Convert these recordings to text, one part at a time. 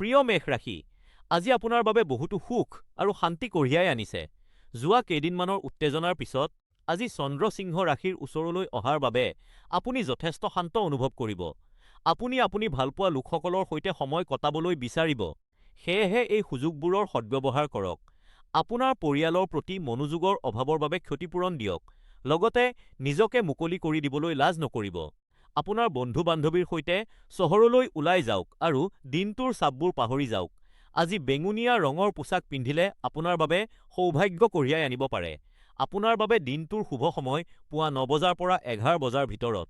প্ৰিয় মেষ ৰাশি, আজি আপোনাৰ বাবে বহুতো সুখ আৰু শান্তি কঢ়িয়াই আনিছে। যোৱা কেইদিনমানৰ উত্তেজনাৰ পিছত আজি চন্দ্ৰ সিংহ ৰাশিৰ ওচৰলৈ অহাৰ বাবে আপুনি যথেষ্ট শান্ত অনুভৱ কৰিব। আপুনি আপুনি ভালপোৱা লোকসকলৰ সৈতে সময় কটাবলৈ বিচাৰিব, সেয়েহে এই সুযোগবোৰৰ সদ্ব্যৱহাৰ কৰক। আপোনাৰ পৰিয়ালৰ প্ৰতি মনোযোগৰ অভাৱৰ বাবে ক্ষতিপূৰণ দিয়ক, লগতে নিজকে মুকলি কৰি দিবলৈ লাজ নকৰিব। আপোনাৰ বন্ধু-বান্ধৱীৰ সৈতে চহৰলৈ ওলাই যাওক আৰু দিনটোৰ চাপবোৰ পাহৰি যাওক। আজি বেঙুনীয়া ৰঙৰ পোছাক পিন্ধিলে আপোনাৰ বাবে সৌভাগ্য কঢ়িয়াই আনিব পাৰে। আপোনাৰ বাবে দিনটোৰ শুভ সময় পুৱা ৯ বজাৰ পৰা ১১ বজাৰ ভিতৰত।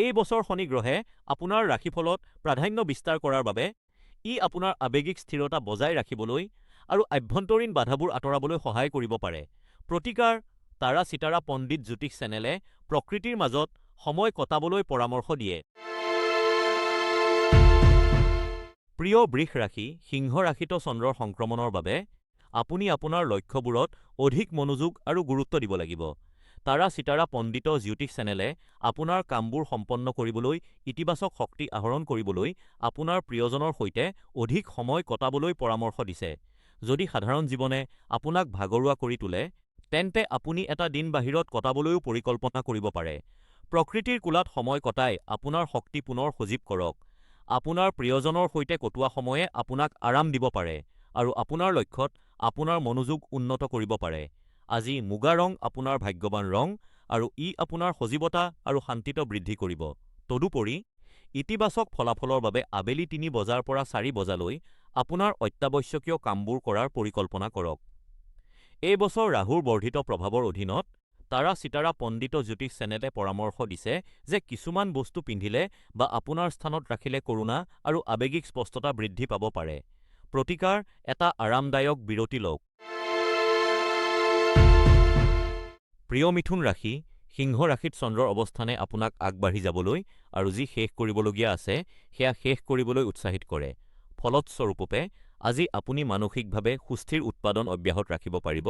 এই বছৰ শনি গ্ৰহে আপোনাৰ ৰাশিফলত প্ৰাধান্য বিস্তাৰ কৰাৰ বাবে ই আপোনাৰ আৱেগিক স্থিৰতা বজাই ৰাখিবলৈ আৰু আভ্যন্তৰীণ বাধাবোৰ আঁতৰাবলৈ সহায় কৰিব পাৰে। প্ৰতিকাৰ তাৰা চিতাৰা পণ্ডিত জ্যোতিষ চেনেলে প্ৰকৃতিৰ মাজত সময় কটাবলৈ পৰামৰ্শ দিয়ে। প্ৰিয় বৃষ ৰাশি, সিংহ ৰাশিত চন্দ্ৰৰ সংক্ৰমণৰ বাবে আপুনি আপোনাৰ লক্ষ্যবোৰত অধিক মনোযোগ আৰু গুৰুত্ব দিব লাগিব। তাৰা চিতাৰা পণ্ডিত জ্যোতিষ চেনেলে আপোনাৰ কামবোৰ সম্পন্ন কৰিবলৈ ইতিবাচক শক্তি আহৰণ কৰিবলৈ আপোনাৰ প্ৰিয়জনৰ সৈতে অধিক সময় কটাবলৈ পৰামৰ্শ দিছে। যদি সাধাৰণ জীৱনে আপোনাক ভাগৰুৱা কৰি তোলে, তেন্তে আপুনি এটা দিন বাহিৰত কটাবলৈও পৰিকল্পনা কৰিব পাৰে। প্ৰকৃতিৰ কোলাত সময় কটাই আপোনাৰ শক্তি পুনৰ সজীৱ কৰক। আপোনাৰ প্ৰিয়জনৰ সৈতে কটোৱা সময়ে আপোনাক আৰাম দিব পাৰে আৰু আপোনাৰ লক্ষ্যত আপোনাৰ মনোযোগ উন্নত কৰিব পাৰে। আজি মুগা ৰং আপোনাৰ ভাগ্যৱান ৰং আৰু ই আপোনাৰ সজীৱতা আৰু শান্তিত বৃদ্ধি কৰিব। তদুপৰি, ইতিবাচক ফলাফলৰ বাবে আবেলি ৩ বজাৰ পৰা ৪ বজালৈ আপোনাৰ অত্যাৱশ্যকীয় কামবোৰ কৰাৰ পৰিকল্পনা কৰক। এই বছৰ ৰাহুৰ বৰ্ধিত প্ৰভাৱৰ অধীনত তাৰা চিতাৰা পণ্ডিত জ্যোতিষ চেনেলে পৰামৰ্শ দিছে যে কিছুমান বস্তু পিন্ধিলে বা আপোনাৰ স্থানত ৰাখিলে কৰুণা আৰু আৱেগিক স্পষ্টতা বৃদ্ধি পাব পাৰে। প্ৰতিকাৰ এটা আৰামদায়ক বিৰতি লওক। প্ৰিয় মিথুন ৰাশি, সিংহ ৰাশিত চন্দ্ৰৰ অৱস্থানে আপোনাক আগবাঢ়ি যাবলৈ আৰু যি শেষ কৰিবলগীয়া আছে সেয়া শেষ কৰিবলৈ উৎসাহিত কৰে। ফলস্বৰূপে, আজি আপুনি মানসিকভাৱে সুস্থিৰ উৎপাদন অব্যাহত ৰাখিব পাৰিব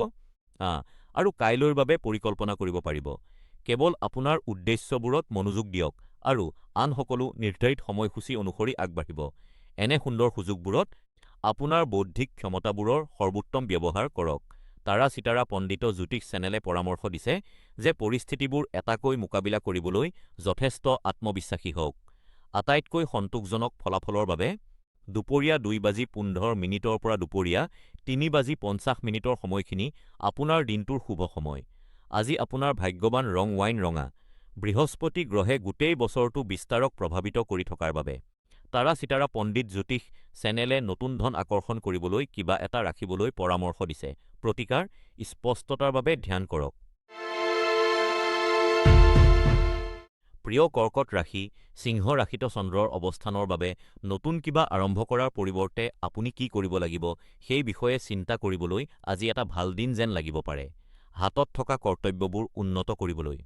আৰু কাইলৈৰ বাবে পৰিকল্পনা কৰিব পাৰিব। কেৱল আপোনাৰ উদ্দেশ্যবোৰত মনোযোগ দিয়ক আৰু আন সকলো নিৰ্ধাৰিত সময়সূচী অনুসৰি আগবাঢ়িব। এনে সুন্দৰ সুযোগবোৰত আপোনাৰ বৌদ্ধিক ক্ষমতাবোৰৰ সৰ্বোত্তম ব্যৱহাৰ কৰক। তাৰা চিতাৰা পণ্ডিত জ্যোতিষ চেনেলে পৰামৰ্শ দিছে যে পৰিস্থিতিবোৰ এটাকৈ মোকাবিলা কৰিবলৈ যথেষ্ট আত্মবিশ্বাসী হওক। আটাইতকৈ সন্তোষজনক ফলাফলৰ বাবে দুপৰীয়া ২:১৫ পৰা দুপৰীয়া ৩:৫০ সময়খিনি আপোনাৰ দিনটোৰ শুভ সময়। আজি আপোনাৰ ভাগ্যৱান ৰং ৱাইন ৰঙা। বৃহস্পতি গ্ৰহে গোটেই বছৰটো বিস্তাৰক প্ৰভাৱিত কৰি থকাৰ বাবে তাৰা চিতাৰা পণ্ডিত জ্যোতিষ চেনেলে নতুন ধন আকৰ্ষণ কৰিবলৈ কিবা এটা ৰাখিবলৈ পৰামৰ্শ দিছে। প্ৰতিকাৰ স্পষ্টতাৰ বাবে ধ্যান কৰক। প্ৰিয় কৰ্কট ৰাশি, সিংহ ৰাশিত চন্দ্ৰৰ অৱস্থানৰ বাবে নতুন কিবা আৰম্ভ কৰাৰ পৰিৱৰ্তে আপুনি কি কৰিব লাগিব সেই বিষয়ে চিন্তা কৰিবলৈ আজি এটা ভাল দিন যেন লাগিব পাৰে। হাতত থকা কৰ্তব্যবোৰ উন্নত কৰিবলৈ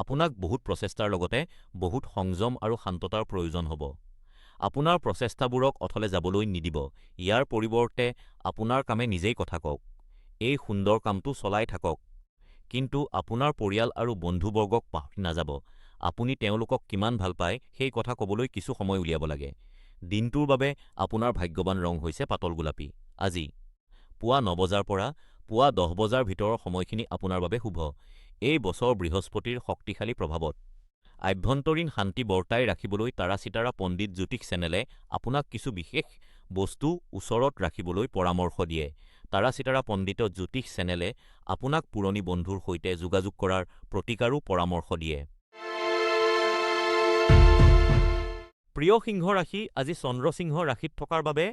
আপোনাক বহুত প্ৰচেষ্টাৰ লগতে বহুত সংযম আৰু শান্ততাৰ প্ৰয়োজন হ'ব। আপোনাৰ প্ৰচেষ্টাবোৰক অথলে যাবলৈ নিদিব, ইয়াৰ পৰিৱৰ্তে আপোনাৰ কামে নিজেই কথা কওক। এই সুন্দৰ কামটো চলাই থাকক, কিন্তু আপোনাৰ পৰিয়াল আৰু বন্ধুবৰ্গক পাহৰি নাযাব। আপুনি তেওঁলোকক কিমান ভাল পায় সেই কথা ক'বলৈ কিছু সময় উলিয়াব লাগে। দিনটোৰ বাবে আপোনাৰ ভাগ্যৱান ৰং হৈছে পাতল গোলাপী। আজি পুৱা ৯ বজাৰ পৰা পুৱা ১০ বজাৰ ভিতৰৰ সময়খিনি আপোনাৰ বাবে শুভ। এই বছৰ বৃহস্পতিৰ শক্তিশালী প্ৰভাৱত আভ্যন্তৰীণ শান্তি বৰ্তাই ৰাখিবলৈ তাৰা চিতাৰা পণ্ডিত জ্যোতিষ চেনেলে আপোনাক কিছু বিশেষ বস্তু ওচৰত ৰাখিবলৈ পৰামৰ্শ দিয়ে। তাৰা চিতাৰা পণ্ডিত জ্যোতিষ চেনেলে আপোনাক পুৰণি বন্ধুৰ সৈতে যোগাযোগ কৰাৰ প্ৰতিকাৰো পৰামৰ্শ দিয়ে। প্ৰিয় সিংহ ৰাশি, আজি চন্দ্ৰ সিংহ ৰাশিত থকাৰ বাবে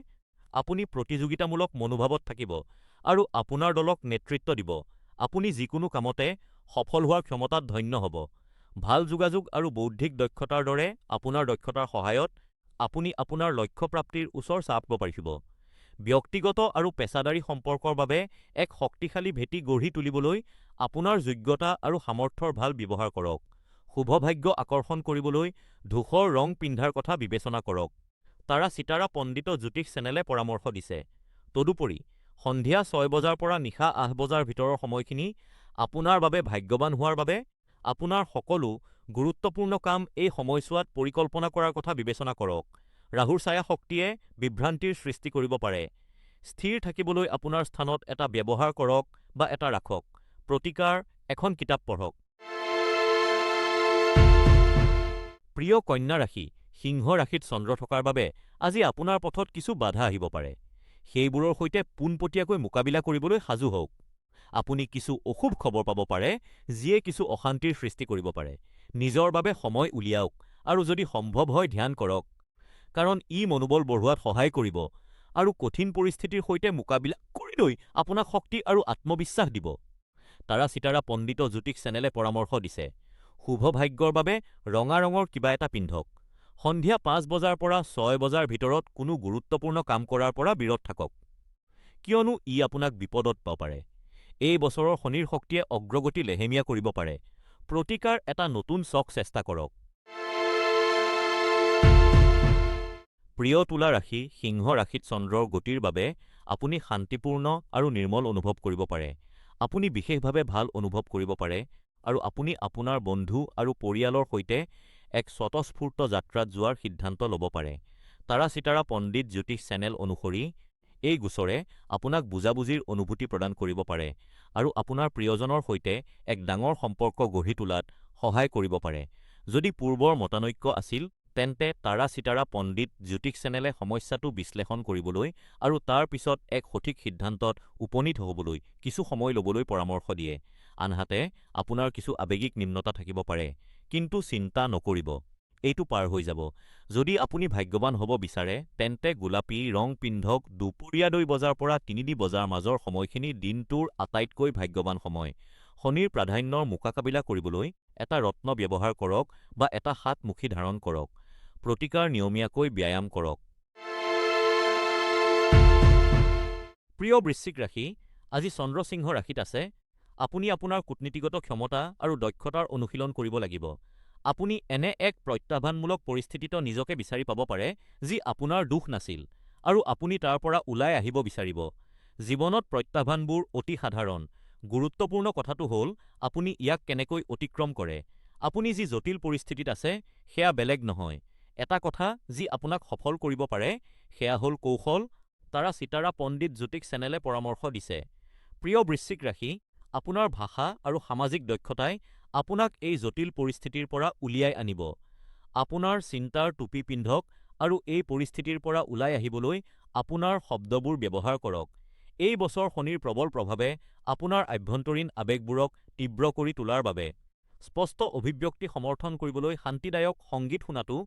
আপুনি প্ৰতিযোগিতামূলক মনোভাৱত থাকিব আৰু আপোনাৰ দলক নেতৃত্ব দিব। আপুনি যিকোনো কামতে সফল হোৱাৰ ক্ষমতাত ধন্য হ'ব। ভাল যোগাযোগ আৰু বৌদ্ধিক দক্ষতাৰ দৰে আপোনাৰ দক্ষতাৰ সহায়ত আপুনি আপোনাৰ লক্ষ্য প্ৰাপ্তিৰ ওচৰ চাপিব পাৰিব। ব্যক্তিগত আৰু পেছাদাৰী সম্পৰ্কৰ বাবে এক শক্তিশালী ভেটি গঢ়ি তুলিবলৈ আপোনাৰ যোগ্যতা আৰু সামৰ্থ্যৰ ভাল ব্যৱহাৰ কৰক। শুভ ভাগ্য আকৰ্ষণ কৰিবলৈ ধূসৰ ৰং পিন্ধাৰ কথা বিবেচনা কৰক। তাৰা চিতাৰা পণ্ডিত জ্যোতিষ চেনেলে পৰামৰ্শ দিছে। তদুপৰি, সন্ধিয়া ৬ বজাৰ পৰা নিশা ৮ বজাৰ ভিতৰৰ সময়খিনি আপোনাৰ বাবে ভাগ্যৱান হোৱাৰ বাবে আপোনাৰ সকলো গুৰুত্বপূৰ্ণ কাম এই সময়ছোৱাত পৰিকল্পনা কৰাৰ কথা বিবেচনা কৰক। ৰাহুৰ ছায়া শক্তিয়ে বিভ্ৰান্তিৰ সৃষ্টি কৰিব পাৰে। স্থিৰ থাকিবলৈ আপোনাৰ স্থানত এটা ব্যৱহাৰ কৰক বা এটা ৰাখক। প্ৰতিকাৰ: এখন কিতাপ পঢ়ক। প্ৰিয় কন্যা ৰাশি, সিংহ ৰাশিত চন্দ্ৰ থকাৰ বাবে আজি আপোনাৰ পথত কিছু বাধা আহিব পাৰে। সেইবোৰৰ সৈতে পোনপটীয়াকৈ মোকাবিলা কৰিবলৈ সাজু হওক। আপুনি কিছু অশুভ খবৰ পাব পাৰে যিয়ে কিছু অশান্তিৰ সৃষ্টি কৰিব পাৰে। নিজৰ বাবে সময় উলিয়াওক আৰু যদি সম্ভৱ হয় ধ্যান কৰক, কাৰণ ই মনোবল বঢ়োৱাত সহায় কৰিব আৰু কঠিন পৰিস্থিতিৰ সৈতে মোকাবিলা কৰিবলৈ আপোনাক শক্তি আৰু আত্মবিশ্বাস দিব। তাৰা-চিতাৰা পণ্ডিত জ্যোতিষ চেনেলে পৰামৰ্শ দিছে, শুভ ভাগ্যৰ বাবে ৰঙা ৰঙৰ কিবা এটা পিন্ধক। সন্ধিয়া ৫ বজাৰ পৰা ৬ বজাৰ ভিতৰত কোনো গুৰুত্বপূৰ্ণ কাম কৰাৰ পৰা বিৰত থাকক, কিয়নো ই আপোনাক বিপদত পাব পাৰে। এই বছৰৰ শনিৰ শক্তিয়ে অগ্ৰগতি লেহেমীয়া কৰিব পাৰে। প্ৰতিকাৰ: এটা নতুন চখ চেষ্টা কৰক। প্ৰিয় তুলা ৰাশি, সিংহ ৰাশিত চন্দ্ৰৰ গতিৰ বাবে আপুনি শান্তিপূৰ্ণ আৰু নিৰ্মল অনুভৱ কৰিব পাৰে। আপুনি বিশেষভাৱে ভাল অনুভৱ কৰিব পাৰে আৰু আপুনি আপোনাৰ বন্ধু আৰু পৰিয়ালৰ সৈতে এক স্বতঃস্ফূৰ্ত যাত্ৰাত যোৱাৰ সিদ্ধান্ত ল'ব পাৰে। তাৰা-চিতাৰা পণ্ডিত জ্যোতিষ চেনেল অনুসৰি এই গোচৰে আপোনাক বুজাবুজিৰ অনুভূতি প্ৰদান কৰিব পাৰে আৰু আপোনাৰ প্ৰিয়জনৰ সৈতে এক ডাঙৰ সম্পৰ্ক গঢ়ি তোলাত সহায় কৰিব পাৰে। যদি পূৰ্বৰ মতানৈক্য আছিল, তেন্তে তাৰা-চিতাৰা পণ্ডিত জ্যোতিষ চেনেলে সমস্যাটো বিশ্লেষণ কৰিবলৈ আৰু তাৰ পিছত এক সঠিক সিদ্ধান্তত উপনীত হ'বলৈ কিছু সময় ল'বলৈ পৰামৰ্শ দিয়ে। আনহাতে আপোনাৰ কিছু আৱেগিক নিম্নতা থাকিব পাৰে, কিন্তু চিন্তা নকৰিব, এইটো পাৰ হৈ যাব। যদি আপুনি ভাগ্যৱান হ'ব বিচাৰে, তেন্তে গোলাপী ৰং পিন্ধক। দুপৰীয়া ২ বজাৰ পৰা ৩ বজাৰ মাজৰ সময়খিনি দিনটোৰ আটাইতকৈ ভাগ্যৱান সময়। শনিৰ প্ৰাধান্যৰ মোকাবিলা কৰিবলৈ এটা ৰত্ন ব্যৱহাৰ কৰক বা এটা সাতমুখী ধাৰণ কৰক। প্ৰতিকাৰ: নিয়মীয়াকৈ ব্যায়াম কৰক। প্ৰিয় বৃশ্চিক ৰাশি, আজি চন্দ্ৰ সিংহ ৰাশিত আছে। আপুনি আপোনাৰ কূটনীতিগত ক্ষমতা আৰু দক্ষতাৰ অনুশীলন কৰিব লাগিব। আপুনি এনে এক প্ৰত্যাহ্বানমূলক পৰিস্থিতিত নিজকে বিচাৰি পাব পাৰে যি আপোনাৰ দোষ নাছিল, আৰু আপুনি তাৰ পৰা ওলাই আহিব বিচাৰিব। জীৱনত প্ৰত্যাহ্বানবোৰ অতি সাধাৰণ। গুৰুত্বপূৰ্ণ কথাটো হ'ল আপুনি ইয়াক কেনেকৈ অতিক্ৰম কৰে। আপুনি যি জটিল পৰিস্থিতিত আছে সেয়া বেলেগ নহয়। এটা কথা যি আপোনাক সফল কৰিব পাৰে সেয়া হ'ল কৌশল। তাৰা-চিতাৰা পণ্ডিত জ্যোতিষ চেনেলে পৰামৰ্শ দিছে, প্ৰিয় বৃশ্চিক ৰাশি, আপোনাৰ ভাষা আৰু সামাজিক দক্ষতাই আপোনাক এই জটিল পৰিস্থিতিৰ পৰা উলিয়াই আনিব। আপোনাৰ চিন্তাৰ টুপি পিন্ধক আৰু এই পৰিস্থিতিৰ পৰা ওলাই আহিবলৈ আপোনাৰ শব্দবোৰ ব্যৱহাৰ কৰক। এই বছৰ শনিৰ প্ৰবল প্ৰভাৱে আপোনাৰ আভ্যন্তৰীণ আৱেগবোৰক তীব্ৰ কৰি তোলাৰ বাবে স্পষ্ট অভিব্যক্তি সমৰ্থন কৰিবলৈ শান্তিদায়ক সংগীত শুনাটো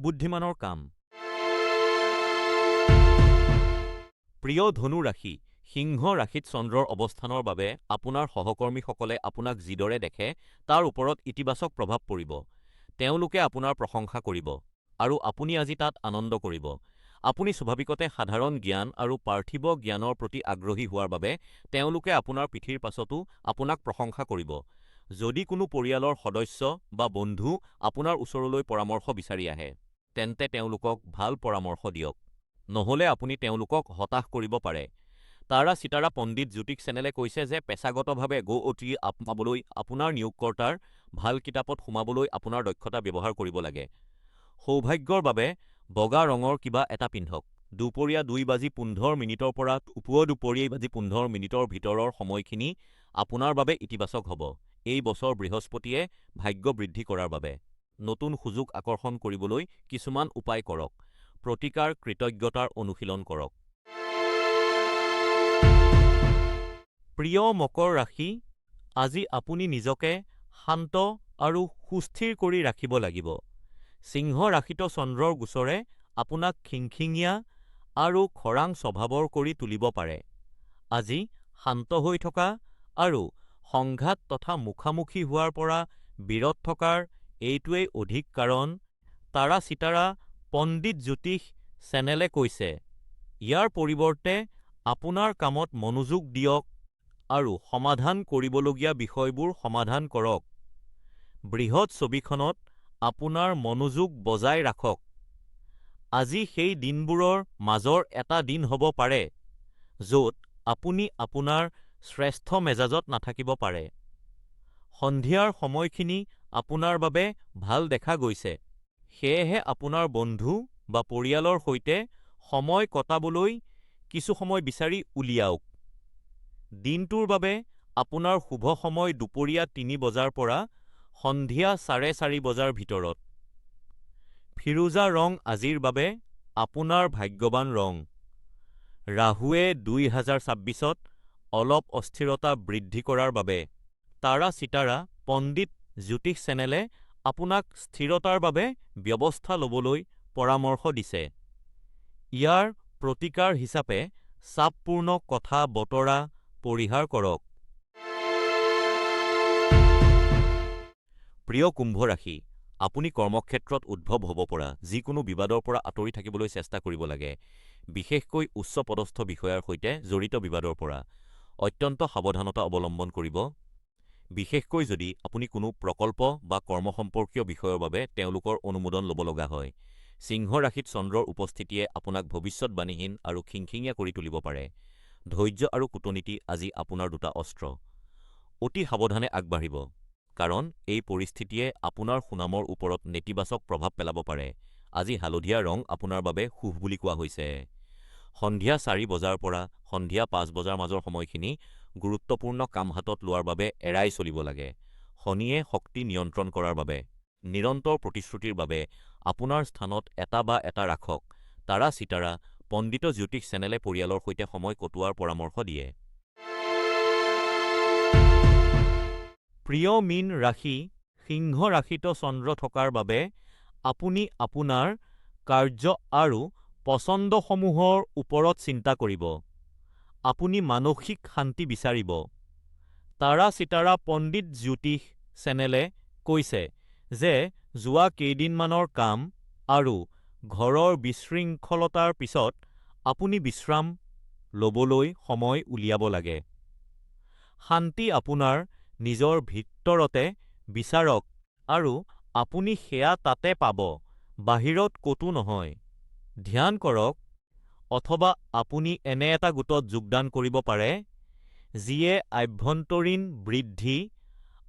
বুদ্ধিমানৰ কাম। প্ৰিয় ধনু ৰাশি, সিংহ ৰাশিত চন্দ্ৰৰ অৱস্থানৰ বাবে আপোনাৰ সহকৰ্মীসকলে আপোনাক যিদৰে দেখে তাৰ ওপৰত ইতিবাচক প্ৰভাৱ পৰিব। তেওঁলোকে আপোনাৰ প্ৰশংসা কৰিব আৰু আপুনি আজি তাত আনন্দ কৰিব। আপুনি স্বাভাৱিকতে সাধাৰণ জ্ঞান আৰু পাৰ্থিৱ জ্ঞানৰ প্ৰতি আগ্ৰহী হোৱাৰ বাবে তেওঁলোকে আপোনাৰ পিঠিৰ পাছতো আপোনাক প্ৰশংসা কৰিব। যদি কোনো পৰিয়ালৰ সদস্য বা বন্ধু আপোনাৰ ওচৰলৈ পৰামৰ্শ বিচাৰি আহে, তেন্তে তেওঁলোকক ভাল পৰামৰ্শ দিয়ক, নহ'লে আপুনি তেওঁলোকক হতাশ কৰিব পাৰে। তাৰা-চিতাৰা পণ্ডিত জ্যোতিষ চেনেলে কৈছে যে পেছাগতভাৱে গো-অতি পাবলৈ আপোনাৰ নিয়োগকৰ্তাৰ ভাল কিতাপত সোমাবলৈ আপোনাৰ দক্ষতা ব্যৱহাৰ কৰিব লাগে। সৌভাগ্যৰ বাবে বগা ৰঙৰ কিবা এটা পিন্ধক। দুপৰীয়া ২:১৫ পৰা দুপৰীয়া ২:১৫ ভিতৰৰ সময়খিনি আপোনাৰ বাবে ইতিবাচক হ'ব। এই বছৰ বৃহস্পতিয়ে ভাগ্য বৃদ্ধি কৰাৰ বাবে নতুন সুযোগ আকৰ্ষণ কৰিবলৈ কিছুমান উপায় কৰক। প্ৰতিকাৰ: কৃতজ্ঞতাৰ অনুশীলন কৰক। প্ৰিয় মকৰ ৰাশি, আজি আপুনি নিজকে শান্ত আৰু সুস্থিৰ কৰি ৰাখিব লাগিব। সিংহ ৰাশিত চন্দ্ৰৰ গোচৰে আপোনাক খিংখিঙীয়া আৰু খৰাং স্বভাৱৰ কৰি তুলিব পাৰে। আজি শান্ত হৈ থকা আৰু সংঘাত তথা মুখামুখি হোৱাৰ পৰা বিৰত থকাৰ এইটোৱেই অধিক কাৰণ, তাৰা-চিতাৰা পণ্ডিত জ্যোতিষ চেনেলে কৈছে। ইয়াৰ পৰিৱৰ্তে আপোনাৰ কামত মনোযোগ দিয়ক আৰু সমাধান কৰিবলগীয়া বিষয়বোৰ সমাধান কৰক। বৃহৎ ছবিখনত আপোনাৰ মনোযোগ বজাই ৰাখক। আজি সেই দিনবোৰৰ মাজৰ এটা দিন হ'ব পাৰে য'ত আপুনি আপোনাৰ শ্ৰেষ্ঠ মেজাজত নাথাকিব পাৰে। সন্ধিয়াৰ সময়খিনি আপোনাৰ বাবে ভাল দেখা গৈছে, সেয়েহে আপোনাৰ বন্ধু বা পৰিয়ালৰ সৈতে সময় কটাবলৈ কিছু সময় বিচাৰি উলিয়াওক। দিনটোৰ বাবে আপোনাৰ শুভ সময় দুপৰীয়া ৩ বজাৰ পৰা সন্ধিয়া ৪:৩০ বজাৰ ভিতৰত। ফিৰোজা ৰং আজিৰ বাবে আপোনাৰ ভাগ্যৱান ৰং। ৰাহুৱে ২০২৬-ত অলপ অস্থিৰতা বৃদ্ধি কৰাৰ বাবে তাৰা-চিতাৰা পণ্ডিত জ্যোতিষ চেনেলে আপোনাক স্থিৰতাৰ বাবে ব্যৱস্থা ল'বলৈ পৰামৰ্শ দিছে। ইয়াৰ প্ৰতিকাৰ হিচাপে চাপপূৰ্ণ কথা-বতৰা পৰিহাৰ কৰক। প্ৰিয় কুম্ভ ৰাশি, আপুনি কৰ্মক্ষেত্ৰত উদ্ভৱ হ'ব পৰা যিকোনো বিবাদৰ পৰা আঁতৰি থাকিবলৈ চেষ্টা কৰিব লাগে, বিশেষকৈ উচ্চপদস্থ বিষয়াৰ সৈতে জড়িত বিবাদৰ পৰা। অত্যন্ত সাৱধানতা অৱলম্বন কৰিব, বিশেষকৈ যদি আপুনি কোনো প্ৰকল্প বা কৰ্ম সম্পৰ্কীয় বিষয়ৰ বাবে তেওঁলোকৰ অনুমোদন ল'ব লগা হয়। সিংহ ৰাশিত চন্দ্ৰৰ উপস্থিতিয়ে আপোনাক ভৱিষ্যৎবাণীহীন আৰু খিংখিঙীয়া কৰি তুলিব পাৰে। ধৈৰ্য আৰু কূটনীতি আজি আপোনাৰ দুটা অস্ত্ৰ। অতি সাৱধানে আগবাঢ়িব, কাৰণ এই পৰিস্থিতিয়ে আপোনাৰ সুনামৰ ওপৰত নেতিবাচক প্ৰভাৱ পেলাব পাৰে। আজি হালধীয়া ৰং আপোনাৰ বাবে শুভ বুলি কোৱা হৈছে। সন্ধিয়া ৪ বজাৰ পৰা সন্ধিয়া ৫ বজাৰ মাজৰ সময়খিনি গুৰুত্বপূৰ্ণ কাম হাতত লোৱাৰ বাবে এৰাই চলিব লাগে। শনিয়ে শক্তি নিয়ন্ত্ৰণ কৰাৰ বাবে নিৰন্তৰ প্ৰতিশ্ৰুতিৰ বাবে আপোনাৰ স্থানত এটা বা এটা ৰাখক। তাৰা-চিতাৰা পণ্ডিত জ্যোতিষ চেনেলে পৰিয়ালৰ সৈতে সময় কটোৱাৰ পৰামৰ্শ দিয়ে। প্ৰিয় মীন ৰাশি, সিংহ ৰাশিত চন্দ্ৰ থকাৰ বাবে আপুনি আপোনাৰ কাৰ্য আৰু পছন্দসমূহৰ ওপৰত চিন্তা কৰিব। আপুনি মানসিক শান্তি বিচাৰিব। তাৰা-চিতাৰা পণ্ডিত জ্যোতিষ চেনেলে কৈছে যে যোৱা কেইদিনমানৰ কাম আৰু ঘৰৰ বিশৃংখলতাৰ পিছত আপুনি বিশ্ৰাম ল'বলৈ সময় উলিয়াব লাগে। শান্তি আপোনাৰ নিজৰ ভিতৰতে বিচাৰক আৰু আপুনি সেয়া তাতে পাব, বাহিৰত ক'তো নহয়। ধ্যান কৰক, অথবা আপুনি এনে এটা গোটত যোগদান কৰিব পাৰে যিয়ে আভ্যন্তৰীণ বৃদ্ধি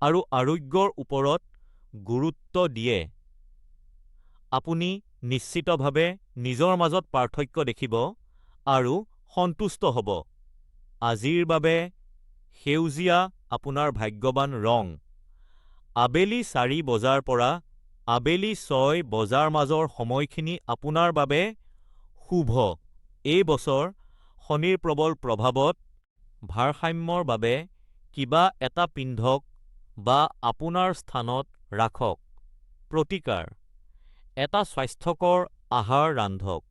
আৰু আৰোগ্যৰ ওপৰত গুৰুত্ব দিয়ে। আপুনি নিশ্চিতভাৱে নিজৰ মাজত পাৰ্থক্য দেখিব আৰু সন্তুষ্ট হ'ব। আজিৰ বাবে সেউজীয়া আপোনাৰ ভাগ্যৱান ৰং। আবেলি ৪ বজাৰ পৰা আবেলি ৬ বজাৰ মাজৰ সময়খিনি আপোনাৰ বাবে শুভ। এই বছৰ শনিৰ প্ৰবল প্ৰভাৱত ভাৰসাম্যৰ বাবে কিবা এটা পিন্ধক বা আপোনাৰ স্থানত ৰাখক। প্ৰতিকাৰ: এটা স্বাস্থ্যকৰ আহাৰ ৰান্ধক।